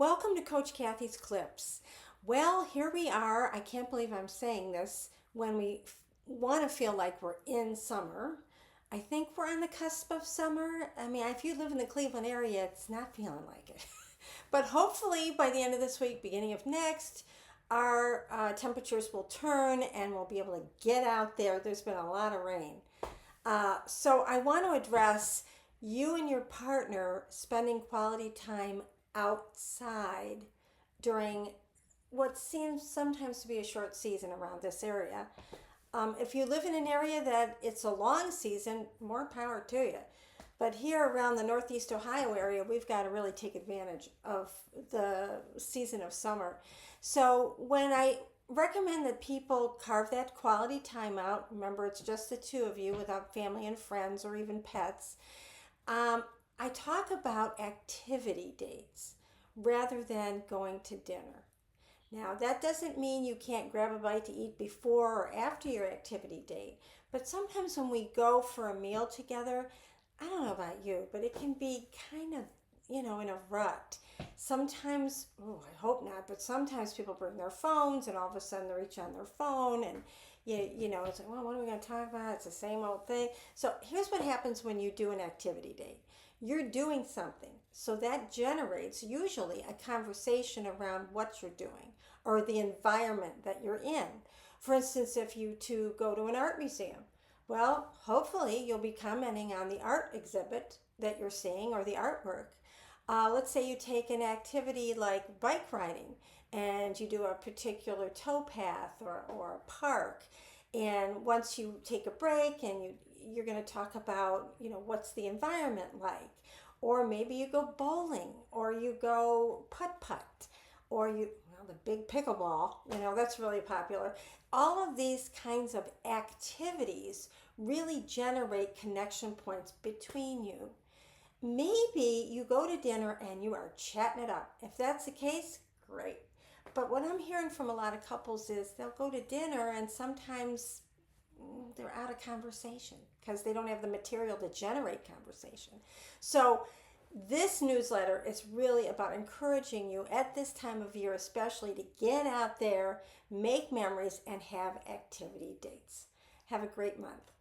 Welcome to Coach Kathy's Clips. Well, here we are. I can't believe I'm saying this when we want to feel like we're in summer. I think we're on the cusp of summer. I mean, if you live in the Cleveland area, it's not feeling like it. But hopefully, by the end of this week, beginning of next, our temperatures will turn and we'll be able to get out there. There's been a lot of rain. So I want to address you and your partner spending quality time outside during what seems sometimes to be a short season around this area. If you live in an area that it's a long season, more power to you. But here around the Northeast Ohio area, we've got to really take advantage of the season of summer. So when I recommend that people carve that quality time out, remember it's just the two of you without family and friends or even pets, I talk about activity dates rather than going to dinner. Now, that doesn't mean you can't grab a bite to eat before or after your activity date, but sometimes when we go for a meal together, I don't know about you, but it can be kind of, in a rut. Sometimes, oh, I hope not, but sometimes people bring their phones and all of a sudden they're each on their phone and it's like, well, what are we going to talk about? It's the same old thing. So here's what happens when you do an activity date. You're doing something. So that generates usually a conversation around what you're doing or the environment that you're in. For instance, if you two go to an art museum, well, hopefully you'll be commenting on the art exhibit that you're seeing or the artwork. Let's say you take an activity like bike riding and you do a particular towpath or a park. And once you take a break and you're going to talk about, what's the environment like? Or maybe you go bowling or you go putt-putt or the big pickleball, that's really popular. All of these kinds of activities really generate connection points between you. Maybe you go to dinner and you are chatting it up. If that's the case, great. But what I'm hearing from a lot of couples is they'll go to dinner and sometimes they're out of conversation because they don't have the material to generate conversation. So this newsletter is really about encouraging you at this time of year especially to get out there, make memories, and have activity dates. Have a great month.